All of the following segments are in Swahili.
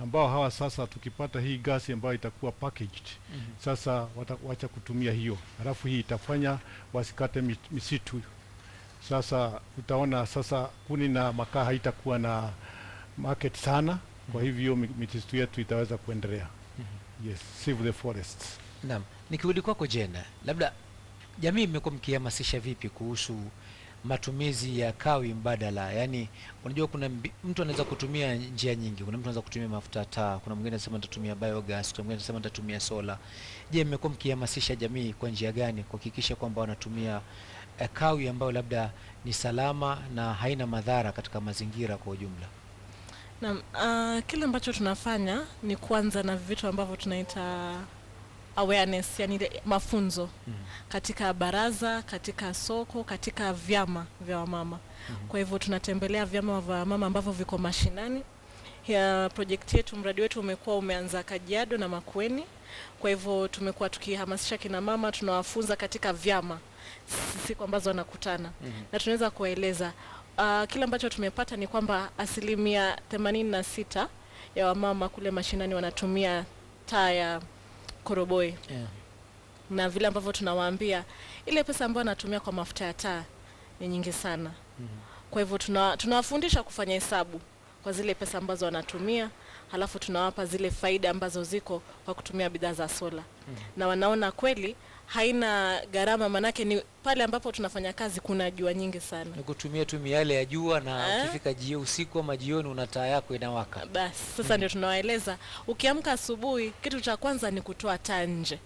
ambao hawa sasa tukipata hii gasi ambayo itakuwa packaged, sasa wacha kutumia hiyo, halafu hii itafanya wasikate misitu. Sasa utaona sasa kuni na makaa haitakuwa na market sana, kwa hivyo misitu yetu itaweza kuendelea. Yes, save the forests. Naam, nikirudi kwako Jena, labda jamii imekuwa mkihamasisha vipi kuhusu matumizi ya kawi mbadala? Yaani unajua kuna mtu anaweza kutumia njia nyingi. Kuna mtu anaweza kutumia mafuta taa, kuna mwingine anasema nitatumia biogas, kuna mwingine anasema nitatumia sola. Je, mmekuwa mkihamasisha jamii kwa njia gani kuhakikisha kwamba wanatumia kawi ambayo labda ni salama na haina madhara katika mazingira kwa ujumla? Naam, kile ambacho tunafanya ni kuanza na vitu ambavyo tunaita awareness, yani mafunzo katika baraza, katika soko, katika vyama vya wamama. Kwa hivyo tunatembelea vyama vya wamama ambavyo viko mashinani. Ya project yetu, mradi wetu umekuwa umeanza Kajiado na Makueni. Kwa hivyo tumekuwa tukihamasisha kina mama, tunawafunza katika vyama siku ambazo wanakutana. Na tunaweza kueleza kile ambacho tumepata ni kwamba 86% ya wamama kule mashinani wanatumia taa ya koroboi. Na vile ambavyo tunawaambia ile pesa ambayo anatumia kwa mafuta ya taa ni nyingi sana. Kwa hivyo tunawafundisha kufanya hesabu kwa zile pesa ambazo wanatumia, halafu tunawapa zile faida ambazo ziko kwa kutumia bidhaa za sola. Na wanaona kweli haina gharama, manake ni pale ambapo tunafanya kazi kuna jua nyingi sana. Ni kutumia tu miale ya jua na ukifika usiku ama jioni una taa yako inawaka. Basi sasa ndio tunawaeleza, ukiamka asubuhi kitu cha kwanza ni kutoa taa nje.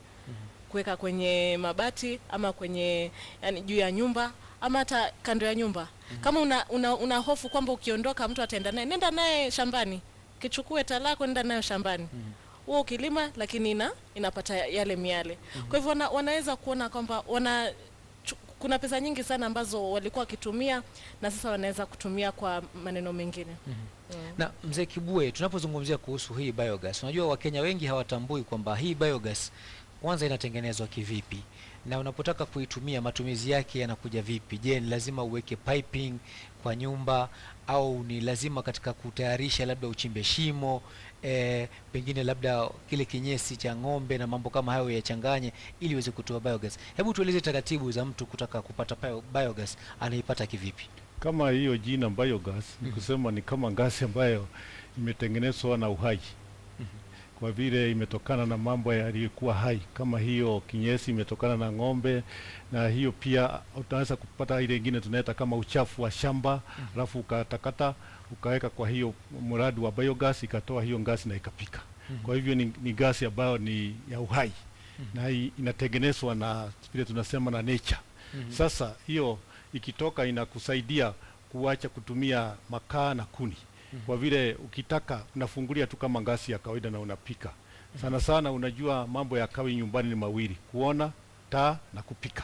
Kuweka kwenye mabati ama kwenye yani juu ya nyumba ama hata kando ya nyumba. Kama una hofu kwamba ukiondoka mtu ataenda naye, nenda naye shambani. Kichukue taa lako nenda nayo shambani. Huo ukilima lakini inapata yale miale. Kwa hivyo wanaweza kuona kwamba kuna pesa nyingi sana ambazo walikuwa wakitumia na sasa wanaweza kutumia kwa maneno mengine. Na mzee Kibue, tunapozungumzia kuhusu hii biogas, unajua Wakenya wengi hawatambui kwamba hii biogas kwanza inatengenezwa kivipi, na unapotaka kuitumia matumizi yake yanakuja vipi? Je, ni lazima uweke piping kwa nyumba au ni lazima katika kutayarisha labda uchimbe shimo, pengine labda kile kinyesi cha ng'ombe na mambo kama hayo yachanganye ili uweze kutoa biogas? Hebu tueleze taratibu za mtu kutaka kupata biogas, anaipata kivipi? Kama hiyo jina biogas ni kusema ni kama gasi ambayo imetengenezwa na uhai. Kwa vile imetokana na mambo yaliyokuwa hai, kama hiyo kinyesi imetokana na ng'ombe, na hiyo pia utaweza kupata ile nyingine tunaita kama uchafu wa shamba, alafu ukatakata ukaweka kwa hiyo mradi wa biogas, ikatoa hiyo gasi na ikapika. Kwa hivyo ni gasi ambayo ni ya uhai na inatengenezwa na vile tunasema na nature. Sasa hiyo ikitoka inakusaidia kuacha kutumia makaa na kuni. Kwa vile ukitaka unafungulia tu kama gasi ya kawaida na unapika. Sana sana unajua mambo ya kawi nyumbani ni mawili, kuona taa na kupika.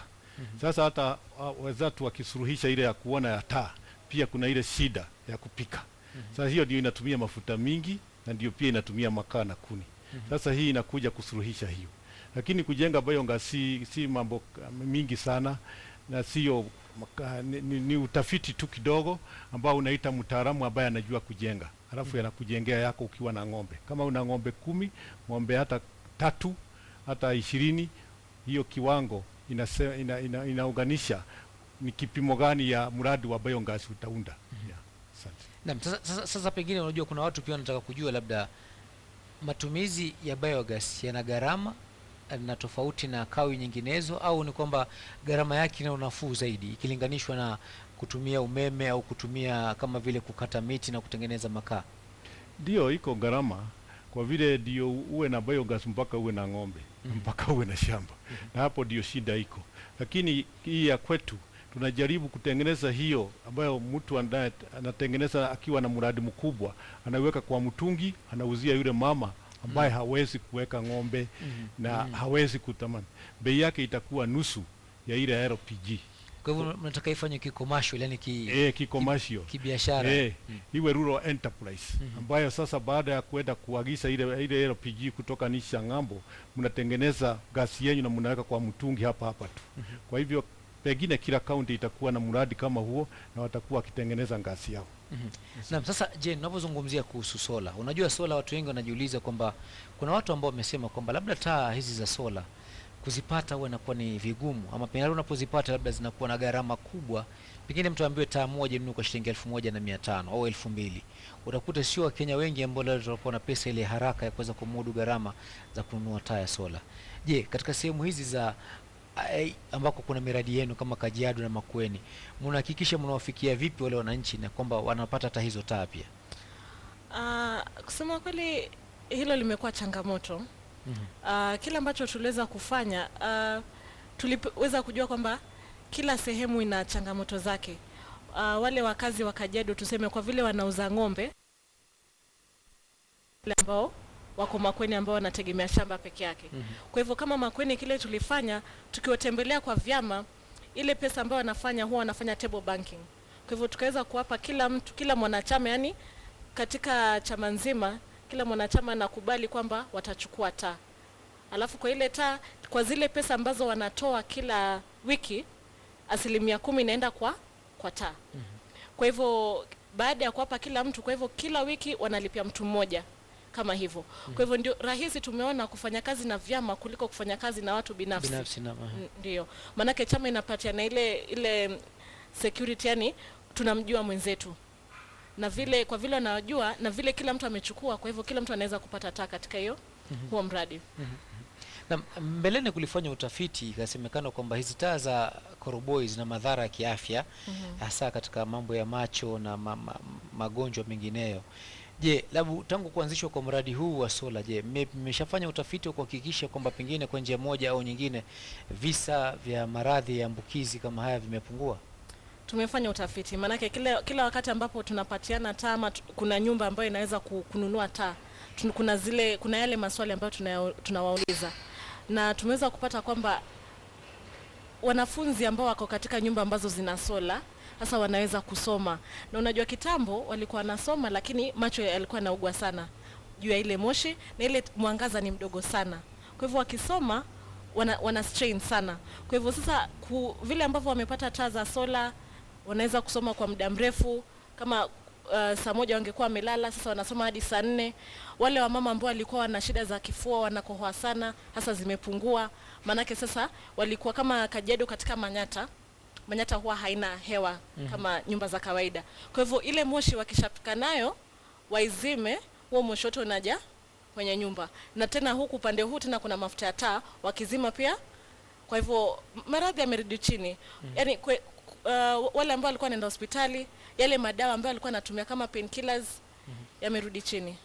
Sasa hata wazatu wakisuluhisha ile ya kuona ya taa, pia kuna ile shida ya kupika. Sasa hiyo ndio inatumia mafuta mingi na ndio pia inatumia makaa na kuni. Sasa hii inakuja kusuluhisha hiyo. Lakini kujenga biogas si mambo mingi sana, na sio ni utafiti tu kidogo ambao unaita mtaalamu ambaye anajua kujenga. Halafu yanakujengea yako ukiwa na ng'ombe. Kama una ng'ombe 10, ng'ombe hata 3, hata 20, hiyo kiwango inaunganisha ni kipimo gani ya mradi wa biogas utaunda. Naam, sasa pengine unajua kuna watu pia wanataka kujua labda matumizi ya biogas yana gharama na tofauti na kawi nyinginezo, au ni kwamba gharama yake ina unafuu zaidi ikilinganishwa na kutumia umeme au kutumia kama vile kukata miti na kutengeneza makaa? Ndio iko gharama, kwa vile ndio uwe na biogas mpaka uwe na ng'ombe, mpaka uwe na shamba. Na hapo ndio shida iko. Lakini hii ya kwetu tunajaribu kutengeneza hiyo ambayo mtu anatengeneza akiwa na mradi mkubwa, anaweka kwa mtungi, anauzia yule mama ambaye hawezi kuweka ng'ombe na hawezi kutamani. Bei yake itakuwa nusu ya ile LPG. Kwa hivyo mnataka ifanye commercial, yani commercial, kibiashara. Iwe rural enterprise ambayo sasa baada ya kwenda kuagiza ile LPG kutoka nchi ya ng'ambo, mnatengeneza gasi yenu na mnaweka kwa mtungi hapa tu. Kwa hivyo pengine kila kaunti itakuwa na mradi kama huo na watakuwa wakitengeneza gasi yao. Naam, sasa je, tunapozungumzia kuhusu sola, unajua sola, watu wengi wanajiuliza kwamba kuna watu ambao wamesema kwamba labda taa hizi za sola kuzipata huwa inakuwa ni vigumu, ama pengine unapozipata labda zinakuwa na gharama kubwa. Pengine mtu ambiwe taa moja nunue kwa shilingi 1,500 au 2,000. Utakuta sio Wakenya wengi ambao leo watakuwa na pesa ile haraka ya kuweza kumudu gharama za kununua taa ya sola. Je, katika sehemu hizi za ambako kuna miradi yenu kama Kajiado na Makueni, mnahakikisha mnawafikia vipi wale wananchi na kwamba wanapata hata hizo taa pia? Kusema kweli hilo limekuwa changamoto. Kila ambacho tuliweza kufanya, tuliweza kujua kwamba kila sehemu ina changamoto zake. Wale wakazi wa Kajiado tuseme, kwa vile wanauza ng'ombe, wale ambao wako Makueni ambao wanategemea shamba peke yake. Kwa hivyo kama Makueni, kile tulifanya tukiwatembelea kwa vyama, ile pesa ambayo wanafanya huwa wanafanya table banking. Kwa hivyo tukaweza kuwapa kila mtu, kila mwanachama, yani katika chama nzima kila mwanachama anakubali kwamba watachukua taa. Alafu kwa ile taa, kwa zile pesa ambazo wanatoa kila wiki, 10% inaenda kwa taa. Kwa hivyo baada ya kuwapa kila mtu, kwa hivyo kila wiki wanalipia mtu mmoja kama hivyo. Kwa hivyo ndio rahisi tumeona kufanya kazi na vyama kuliko kufanya kazi na watu binafsi. Ndio manake chama inapatia na ile security, yani tunamjua mwenzetu, na vile kwa vile anajua na vile kila mtu amechukua, kwa hivyo kila mtu anaweza kupata taa katika hiyo huo mradi. Na mbeleni kulifanya utafiti, ikasemekana kwamba hizi taa za koroboi zina madhara ya kiafya, hasa katika mambo ya macho na magonjwa mengineyo. Je, labda tangu kuanzishwa kwa mradi huu wa sola, je, mmeshafanya utafiti wa kuhakikisha kwamba pengine kwa njia moja au nyingine visa vya maradhi ya ambukizi kama haya vimepungua? Tumefanya utafiti, maanake kila wakati ambapo tunapatiana taa ama kuna nyumba ambayo inaweza kununua taa, kuna yale maswali ambayo tunawauliza, na tumeweza kupata kwamba wanafunzi ambao wako katika nyumba ambazo zina sola sasa wanaweza kusoma. Na unajua kitambo walikuwa wanasoma lakini macho yalikuwa yanaugua sana juu ya ile moshi na ile mwangaza ni mdogo sana. Kwa hivyo wakisoma wana strain sana. Kwa hivyo sasa vile ambavyo wamepata taa za sola wanaweza kusoma kwa muda mrefu. Kama saa moja wangekuwa wamelala, sasa wanasoma hadi saa 4. Wale wamama ambao walikuwa wana shida za kifua, wanakohoa sana, sasa zimepungua. Manake sasa walikuwa kama Kajiado katika Manyata huwa haina hewa kama nyumba za kawaida. Kwa hivyo ile moshi wakishapika nayo waizime, huo moshi wote unaja kwenye nyumba. Na tena huku upande huu tena kuna mafuta ya taa, wakizima pia. Kwa hivyo maradhi yamerudi chini. Yaani wale ambao walikuwa wanaenda hospitali, yale madawa ambayo walikuwa wanatumia kama painkillers yamerudi chini.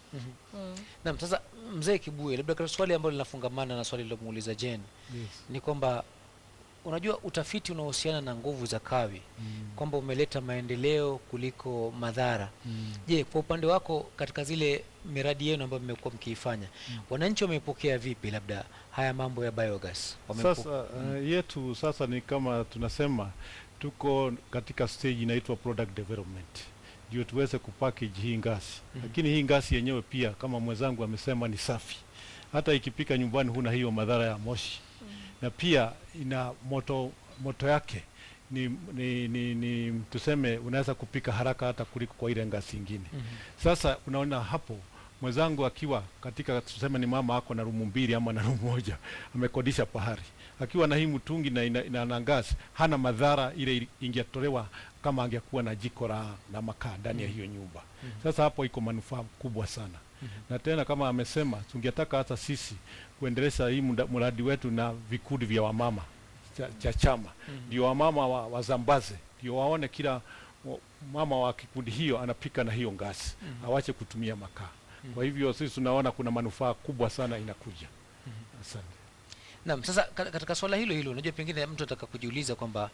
Naam, sasa mzee Kibue, labda kwa swali ambalo linafungamana na swali lilomuuliza Jane, ni kwamba unajua utafiti unaohusiana na nguvu za kawi kwamba umeleta maendeleo kuliko madhara. Je, kwa upande wako katika zile miradi yenu ambayo mmekuwa mkiifanya, wananchi wamepokea vipi labda haya mambo ya biogas? Sasa yetu sasa ni kama tunasema tuko katika stage inaitwa product development, ndio tuweze kupackage hii ngasi. Lakini hii ngasi yenyewe pia kama mwenzangu amesema ni safi, hata ikipika nyumbani huna hiyo madhara ya moshi. Na pia ina moto yake ni tuseme unaweza kupika haraka hata kuliko kwa ile ngasi nyingine. Sasa unaona hapo mwenzangu akiwa katika tuseme ni mama ako na rumu 2 ama na rumu 1 amekodisha pahari, akiwa na hii mtungi na ngasi hana madhara ile ingetolewa kama angekuwa na jiko na makaa ndani ya hiyo nyumba. Sasa hapo iko manufaa kubwa sana. Na tena kama amesema tungetaka hata sisi kuendeleza hii mradi wetu na vikundi vya wamama cha chama, ndio wamama wazambaze, ndio waone kila mama wa kikundi hiyo anapika na hiyo ngasi, awache kutumia makaa. Kwa hivyo sisi tunaona kuna manufaa kubwa sana inakuja. Asante. Naam, sasa katika swala hilo unajua pengine mtu ataka kujiuliza kwamba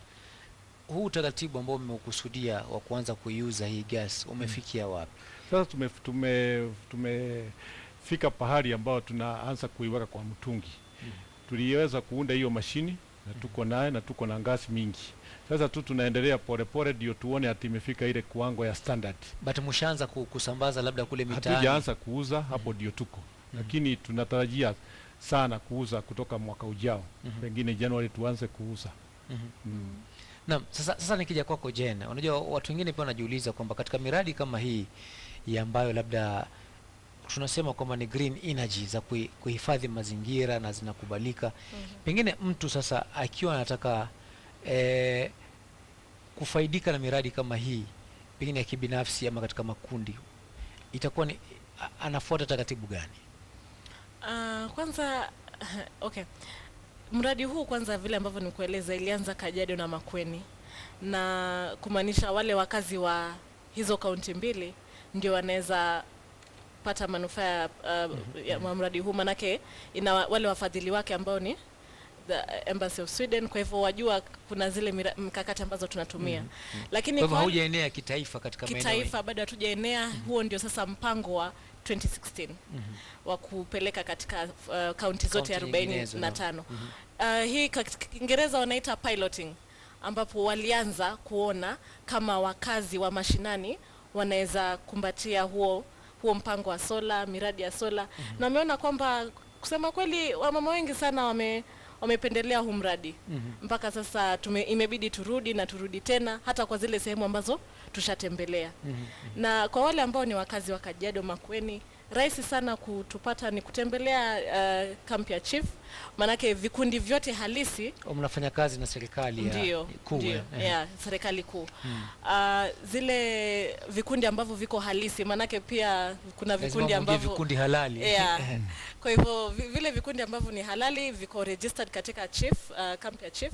huu utaratibu ambao mmekusudia wa kuanza kuiuza hii gas umefikia wapi? Sasa tumefika pahali ambao tunaanza kuiweka kwa mtungi. Tuliweza kuunda hiyo mashini na tuko naye na tuko na ngasi mingi. Sasa tunaendelea pole ndio tuone ati imefika ile kiwango ya standard. But mshaanza kusambaza labda kule mitaani? Hatujaanza kuuza, hapo ndio tuko. Lakini tunatarajia sana kuuza kutoka mwaka ujao. Pengine Januari tuanze kuuza. Naam, sasa nikija kwako Jane, unajua watu wengine pia wanajiuliza kwamba katika miradi kama hii ya ambayo labda tunasema kwamba ni green energy za kuhifadhi mazingira na zinakubalika, pengine mtu sasa akiwa anataka kufaidika na miradi kama hii pengine ya kibinafsi ama katika makundi, itakuwa ni anafuata taratibu gani? Kwanza okay, mradi huu kwanza vile ambavyo nikueleza ilianza Kajiado na Makueni, na kumaanisha wale wakazi wa hizo kaunti mbili ndio wanaweza pata manufaa ya mradi huu, manake ina wale wafadhili wake ambao ni the Embassy of Sweden. Kwa hivyo wajua kuna zile mkakati ambazo tunatumia. Lakini kwa hivyo haujaenea kitaifa katika maeneo kitaifa bado hatujaenea. Huo ndio sasa mpango wa 2016 wa kupeleka katika kaunti zote 45. Hii kwa Kiingereza wanaita piloting, ambapo walianza kuona kama wakazi wa mashinani wanaweza kumbatia huo mpango wa sola, miradi ya sola. Na wameona kwamba kusema kweli wamama wengi sana wamependelea huu mradi. Mpaka sasa imebidi turudi tena hata kwa zile sehemu ambazo tushatembelea. Na kwa wale ambao ni wakazi wa Kajiado, Makueni, rahisi sana kutupata ni kutembelea kampi ya chief, manake vikundi vyote halisi mnafanya kazi na serikali ya kuu. Ya serikali kuu. Zile vikundi ambavyo viko halisi, manake pia kuna vikundi ambavyo vikundi halali. Kwa hivyo vile vikundi ambavyo ni halali viko registered katika chief, kampi ya chief,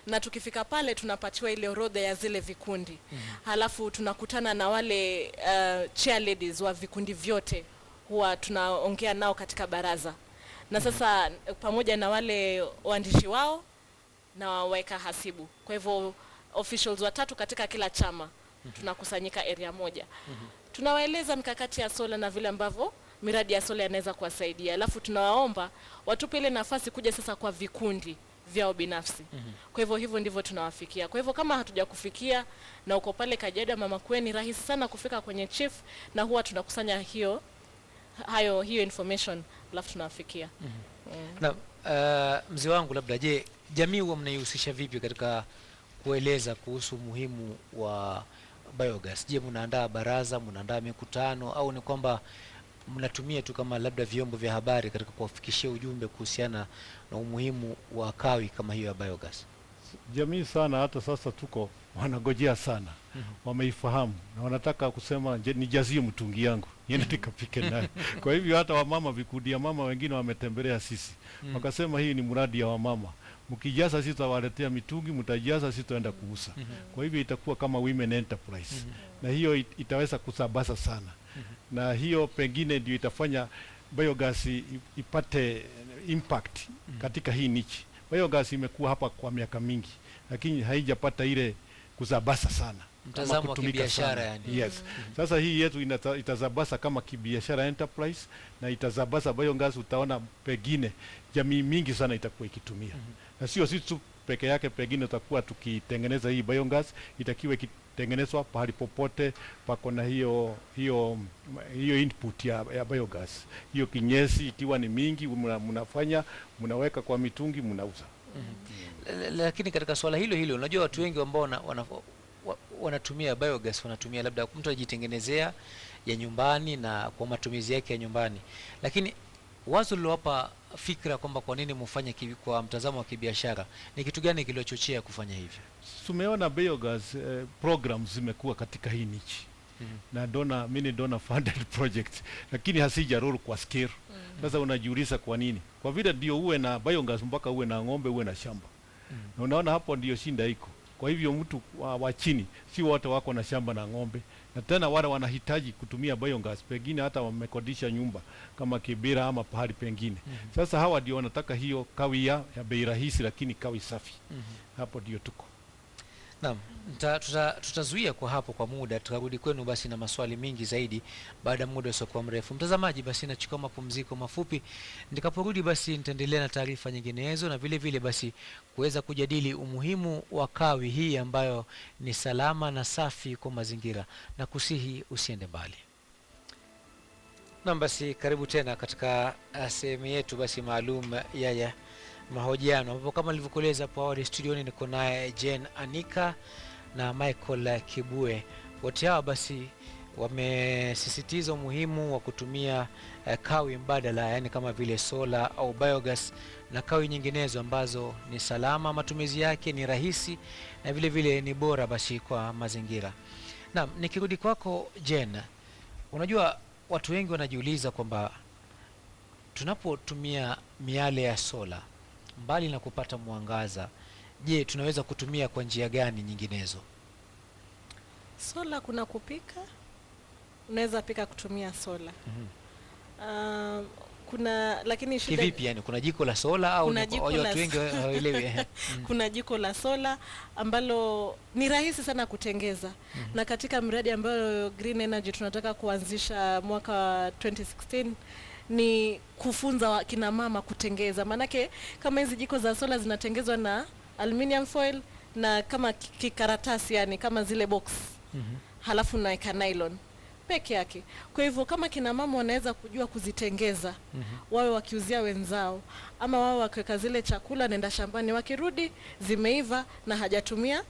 na tukifika pale tunapatiwa ile orodha ya zile vikundi. Halafu tunakutana na wale chair ladies wa vikundi vyote, huwa tunaongea nao katika baraza. Na sasa pamoja na wale waandishi wao na waweka hasibu. Kwa hivyo officials watatu katika kila chama tunakusanyika area moja. Tunawaeleza mikakati ya sola na vile ambavyo miradi ya sola inaweza kuwasaidia. Alafu tunawaomba watupe ile nafasi kuja sasa kwa vikundi vyao binafsi. Kwa hivyo ndivyo tunawafikia. Kwa hivyo kama hatujakufikia na uko pale Kajiado ama Makueni, rahisi sana kufika kwenye chief, na huwa tunakusanya hiyo information alafu tunawafikia. Na mzee wangu, labda je, jamii huwa mnaihusisha vipi katika kueleza kuhusu umuhimu wa biogas? Je, mnaandaa baraza, mnaandaa mikutano, au ni kwamba mnatumia tu kama labda vyombo vya habari katika kuwafikishia ujumbe kuhusiana na umuhimu wa kawi kama hiyo ya biogas? Jamii sana hata sasa tuko wanagojea sana. Wameifahamu na wanataka kusema nijazie mtungi yangu niende nikapike naye. Kwa hivyo hata wamama, vikundi ya mama wengine wametembelea sisi. Wakasema hii ni mradi ya wamama. Mkijaza sisi tutawaletea mitungi, mtajaza sisi tutaenda kuuza. Kwa hivyo itakuwa kama women enterprise. Na hiyo itaweza kusambaza sana. Na hiyo pengine ndio itafanya biogas ipate impact katika hii nichi. Biogas imekuwa hapa kwa miaka mingi, lakini haijapata ile kusambaza sana. Mtazamo wa kibiashara yani. Yes. Sasa hii yetu itazabasa kama kibiashara enterprise, na itazabasa biogas. Utaona pengine jamii mingi sana itakuwa ikitumia. Na sio sisi tu peke yake, pengine tutakuwa tukitengeneza hii biogas, itakiwa ikitengenezwa pahali popote pako na hiyo input ya biogas. Hiyo kinyesi ikiwa ni mingi, mnaweka kwa mitungi, mnauza. Lakini katika swala hilo unajua watu wengi ambao wanatumia biogas, wanatumia labda mtu ajitengenezea ya nyumbani na kwa matumizi yake ya nyumbani, lakini wazo lilowapa fikra kwamba kwa nini mfanye kwa mtazamo wa kibiashara, ni kitu gani kiliochochea kufanya hivyo? Tumeona biogas programs zimekuwa katika hii nichi. Na donor funded project, lakini hasija roll kwa scale. Sasa unajiuliza kwa nini? Kwa vile ndio uwe na biogas mpaka uwe na ng'ombe, uwe na shamba. Na unaona hapo ndio shinda iko. Kwa hivyo mtu wa chini si wote wako na shamba na ng'ombe, na tena wale wanahitaji kutumia biogas, pengine hata wamekodisha nyumba kama Kibera ama pahali pengine. Sasa hawa ndio wanataka hiyo kawi ya bei rahisi, lakini kawi safi. Hapo ndio tuko. Naam, tutazuia kwa hapo kwa muda, tutarudi kwenu basi na maswali mingi zaidi baada ya muda usiokuwa mrefu. Mtazamaji, basi nachukua mapumziko mafupi, nitakaporudi basi nitaendelea na taarifa nyinginezo, na vile vile basi kuweza kujadili umuhimu wa kawi hii ambayo ni salama na safi kwa mazingira, na kusihi usiende mbali. Naam, basi karibu tena katika sehemu yetu basi maalum ya mahojiano ambapo kama nilivyokueleza hapo awali studioni niko naye Jane Anika na Michael Kibue. Wote hawa basi wamesisitiza umuhimu wa kutumia kawi mbadala, yani kama vile sola au biogas na kawi nyinginezo ambazo ni salama, matumizi yake ni rahisi na vile vile ni bora basi kwa mazingira. Naam, nikirudi kwako Jane, unajua watu wengi wanajiuliza kwamba tunapotumia miale ya sola mbali na kupata mwangaza, je, tunaweza kutumia kwa njia gani nyinginezo? Sola kuna kupika, unaweza pika kutumia sola. Kuna lakini shida kivipi, yani kuna jiko la sola au watu wengi hawaelewi? Kuna jiko la sola ambalo ni rahisi sana kutengeza. Na katika mradi ambayo Green Energy tunataka kuanzisha mwaka 2016 ni kufunza kina mama kutengeza. Manake kama hizi jiko za sola zinatengezwa na aluminium foil na kama kikaratasi, yani kama zile box. Halafu na nylon peke yake. Kwa hivyo kama kina mama wanaweza kujua kuzitengeza, wawe wakiuzia wenzao ama wawe wakiweka zile chakula, nenda shambani, wakirudi zimeiva na hajatumia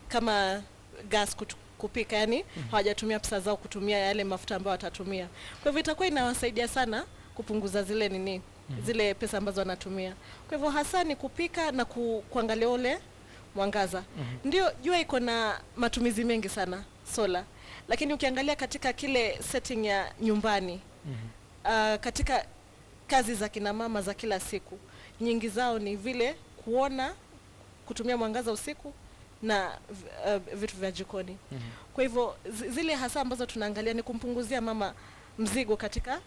kama gas kupika, yani hawajatumia pesa zao kutumia yale mafuta ambayo watatumia. Kwa hivyo itakuwa inawasaidia sana kupunguza zile zile pesa ambazo wanatumia. Kwa hivyo hasa ni kupika na kuangalia ule mwangaza. Ndio jua iko na matumizi mengi sana sola, lakini ukiangalia katika kile setting ya nyumbani, katika kazi za kina mama za kila siku, nyingi zao ni vile kutumia mwangaza usiku na vitu vya jikoni. Kwa hivyo zile hasa ambazo tunaangalia ni kumpunguzia mama mzigo katika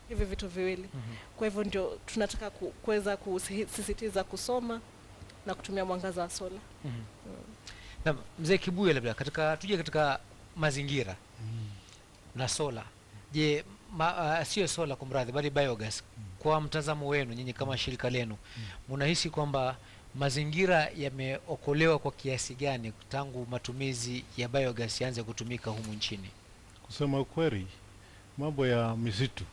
hivi vitu viwili. Kwa hivyo ndio tunataka kuweza kusisitiza kusoma na kutumia mwangaza wa sola. Na mzee Kibue, labda tuje katika mazingira na sola. Je, sio sola kumradhi, bali biogas. Kwa mtazamo wenu nyinyi kama shirika lenu, mnahisi kwamba mazingira yameokolewa kwa kiasi gani tangu matumizi ya biogas yaanze kutumika humu nchini? Kusema ukweli, mambo ya misitu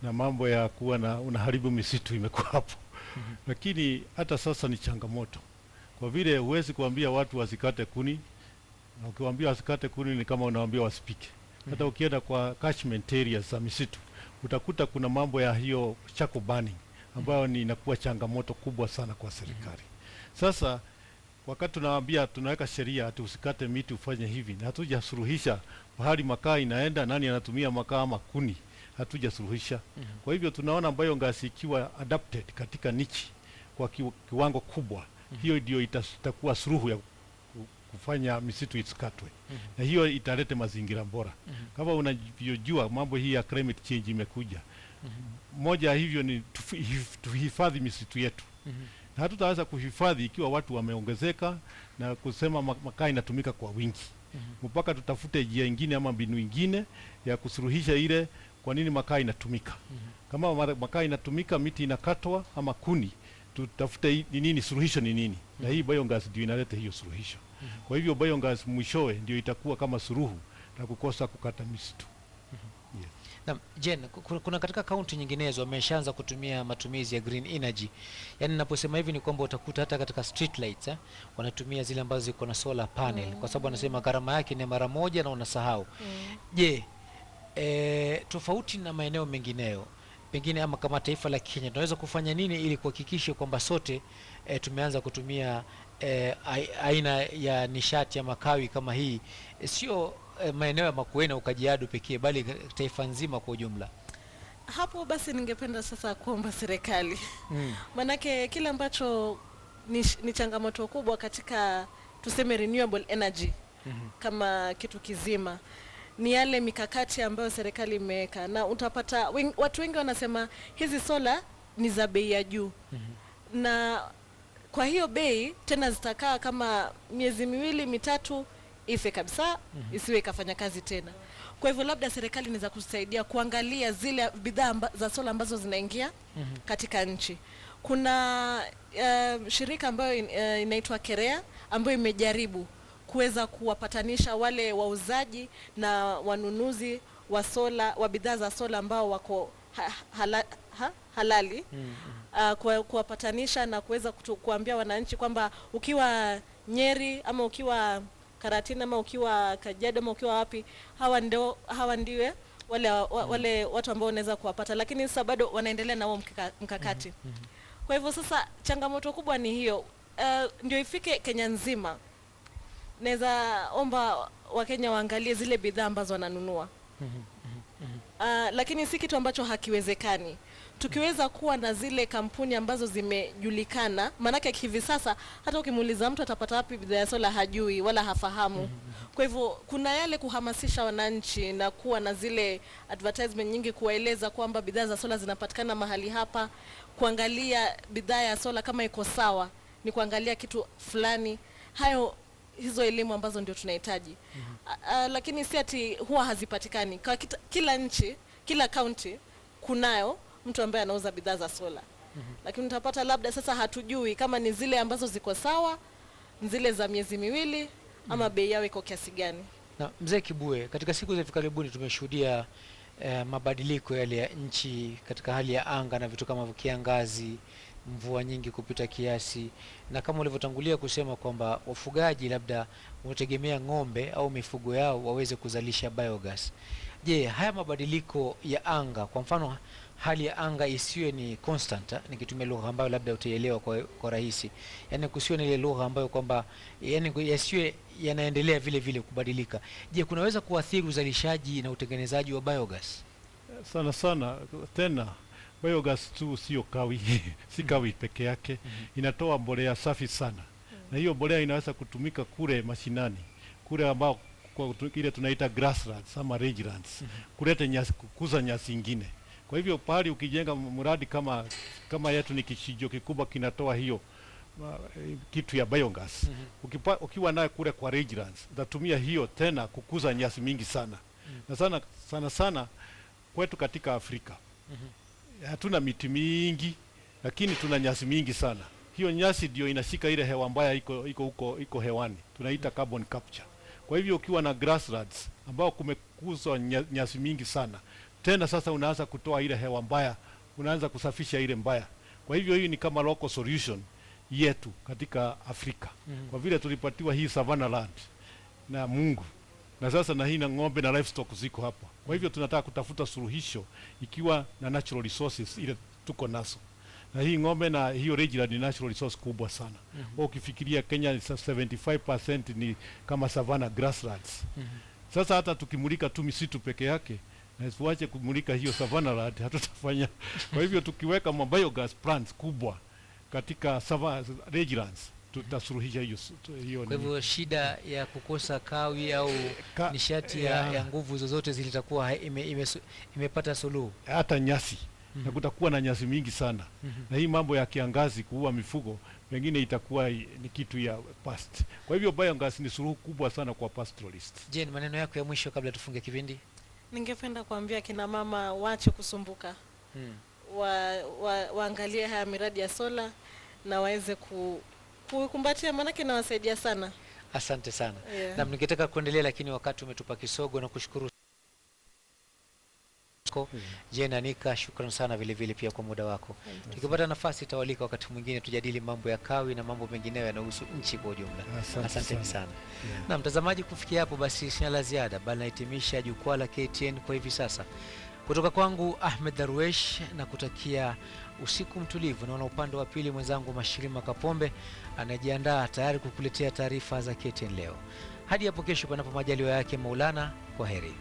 na mambo ya kuwa na unaharibu misitu imekuwa hapo. Lakini hata sasa ni changamoto. Kwa vile huwezi kuambia watu wasikate kuni, na ukiwaambia wasikate kuni ni kama unawaambia wasipike. Hata ukienda kwa catchment areas za misitu, utakuta kuna mambo ya hiyo charcoal burning ambayo ni inakuwa changamoto kubwa sana kwa serikali. Sasa wakati tunawaambia tunaweka sheria ati usikate miti ufanye hivi, na hatujasuluhisha pahali makaa inaenda, nani anatumia makaa ama kuni, hatujasuluhisha. Kwa hivyo tunaona biogas ikiwa adapted katika nichi kwa kiwango kubwa, hiyo ndio itakuwa suluhu ya kufanya misitu isikatwe. Na hiyo italete mazingira bora. Kama unavyojua mambo hii ya climate change imekuja. Moja hivyo ni tuhifadhi misitu yetu. Na hatutaweza kuhifadhi ikiwa watu wameongezeka na kusema makaa inatumika kwa wingi. Mpaka tutafute njia nyingine ama mbinu nyingine ya kusuluhisha ile kwa nini makaa inatumika. Kama makaa inatumika, miti inakatwa ama kuni, tutafute ni nini suluhisho ni nini. Na hii biogas ndio inaleta hiyo suluhisho. Kwa hivyo biogas mwishowe ndio itakuwa kama suluhu na kukosa kukata misitu. Yes. Na Jen, kuna katika kaunti nyinginezo wameshaanza kutumia matumizi ya green energy. Yaani ninaposema hivi ni kwamba utakuta hata katika street lights wanatumia zile ambazo ziko na solar panel, kwa sababu wanasema gharama yake ni mara moja na unasahau. Je, tofauti na maeneo mengineyo pengine ama kama taifa la Kenya tunaweza kufanya nini ili kuhakikisha kwamba sote tumeanza kutumia aina ya nishati ya makawi kama hii, sio maeneo ya Makueni au Kajiado pekee bali taifa nzima kwa ujumla? Hapo basi ningependa sasa kuomba serikali. Manake kile ambacho ni changamoto kubwa katika tuseme renewable energy kama kitu kizima ni yale mikakati ambayo serikali imeweka, na utapata watu wengi wanasema hizi sola ni za bei ya juu. Na kwa hiyo bei tena zitakaa kama miezi 2-3 ife kabisa, isiwe ikafanya kazi tena. Kwa hivyo labda serikali inaweza kusaidia kuangalia zile bidhaa za sola ambazo zinaingia katika nchi. Kuna shirika ambayo inaitwa Kerea ambayo imejaribu kuweza kuwapatanisha wale wauzaji na wanunuzi wa sola, wa bidhaa za sola ambao wako halali, kuwapatanisha na kuweza kuambia wananchi kwamba ukiwa Nyeri ama ukiwa Karatina ama ukiwa Kajiado ama ukiwa wapi, hawa ndiwe wale watu ambao unaweza kuwapata, lakini sasa bado wanaendelea na huo mkakati. Kwa hivyo sasa changamoto kubwa ni hiyo, ndio ifike Kenya nzima. Naweza omba Wakenya waangalie zile bidhaa ambazo wananunua. Lakini si kitu ambacho hakiwezekani. Tukiweza kuwa na zile kampuni ambazo zimejulikana, manake hivi sasa hata ukimuuliza mtu atapata wapi bidhaa ya sola hajui wala hafahamu. Kwa hivyo kuna yale kuhamasisha wananchi na kuwa na zile advertisement nyingi kuwaeleza kwamba bidhaa za sola zinapatikana mahali hapa, kuangalia bidhaa ya sola kama iko sawa, ni kuangalia kitu fulani. Hizo elimu ambazo ndio tunahitaji. Lakini si ati huwa hazipatikani. Kwa kila nchi, kila county kunayo mtu ambaye anauza bidhaa za sola. Lakini utapata labda sasa hatujui kama ni zile ambazo ziko sawa, zile za miezi miwili ama bei yao iko kiasi gani. Na Mzee Kibue, katika siku za hivi karibuni tumeshuhudia mabadiliko yale ya nchi katika hali ya anga na vitu kama kiangazi, mvua nyingi kupita kiasi, na kama ulivyotangulia kusema kwamba wafugaji labda wanategemea ng'ombe au mifugo yao waweze kuzalisha biogas. Je, haya mabadiliko ya anga, kwa mfano hali ya anga isiwe ni constant, nikitumia lugha ambayo labda utaelewa kwa rahisi, yani kusiwe na ile lugha ambayo kwamba yani yasiwe yanaendelea vile vile kubadilika. Je, kunaweza kuathiri uzalishaji na utengenezaji wa biogas? Sana tena biogas tu sio kawi si kawi peke yake, inatoa mbolea safi sana. Na hiyo mbolea inaweza kutumika kule mashinani, kule ambao kwa ile tunaita grasslands ama rangelands, kuleta nyasi, kukuza nyasi nyingine. Kwa hivyo pahali ukijenga mradi kama yetu ni kishijo kikubwa kinatoa hiyo kitu ya biogas, ukiwa nayo kule kwa rangelands, utatumia hiyo tena kukuza nyasi mingi sana. Na sana kwetu katika Afrika hatuna miti mingi, lakini tuna nyasi mingi sana. Hiyo nyasi ndio inashika ile hewa mbaya iko hewani, tunaita carbon capture. Kwa hivyo ukiwa na grasslands ambao kumekuzwa nyasi mingi sana, tena sasa unaanza kutoa ile hewa mbaya, unaanza kusafisha ile mbaya. Kwa hivyo hii ni kama local solution yetu katika Afrika. Kwa vile tulipatiwa hii savanna land na Mungu, na sasa na hii na ng'ombe na livestock ziko hapa. Kwa hivyo tunataka kutafuta suluhisho ikiwa na natural resources ile tuko nazo. Na hii ng'ombe na hiyo rangeland ni natural resource kubwa sana. Ukifikiria Kenya 75% ni kama savanna grasslands. Sasa hata tukimulika tu misitu peke yake, na tuache kumulika hiyo savanna land, hatutafanya. Kwa hivyo tukiweka biogas plants kubwa katika savanna rangelands, tutasuluhisha hiyo. Kwa hivyo shida ya kukosa kawi au nishati ya nguvu zozote zilitakuwa imepata suluhu. Hata nyasi, na kutakuwa na nyasi mingi sana. Na hii mambo ya kiangazi kuua mifugo pengine itakuwa ni kitu ya past. Kwa hivyo biogas ni suluhu kubwa sana kwa pastoralists. Je, maneno yako ya mwisho kabla tufunge kipindi? Ningependa kuambia kina mama waache kusumbuka. Waangalie haya miradi ya sola na waweze kukumbatia, maana inawasaidia sana. Asante sana. Na ningetaka kuendelea, lakini wakati umetupa kisogo, na kushukuru. Jena Nika, shukrani sana vile vile pia kwa muda wako. Tukipata nafasi tawalika wakati mwingine tujadili mambo ya kawi na mambo mengineyo yanayohusu nchi kwa ujumla. Asante sana. Na mtazamaji, kufikia hapo basi sina la ziada, bali nahitimisha Jukwaa la KTN kwa hivi sasa. Kutoka kwangu Ahmed Darwesh, na kutakia usiku mtulivu. Naona upande wa pili mwenzangu Mashirima Kapombe anajiandaa tayari kukuletea taarifa za KTN leo. Hadi hapo kesho panapo majaliwa yake Maulana, kwa heri.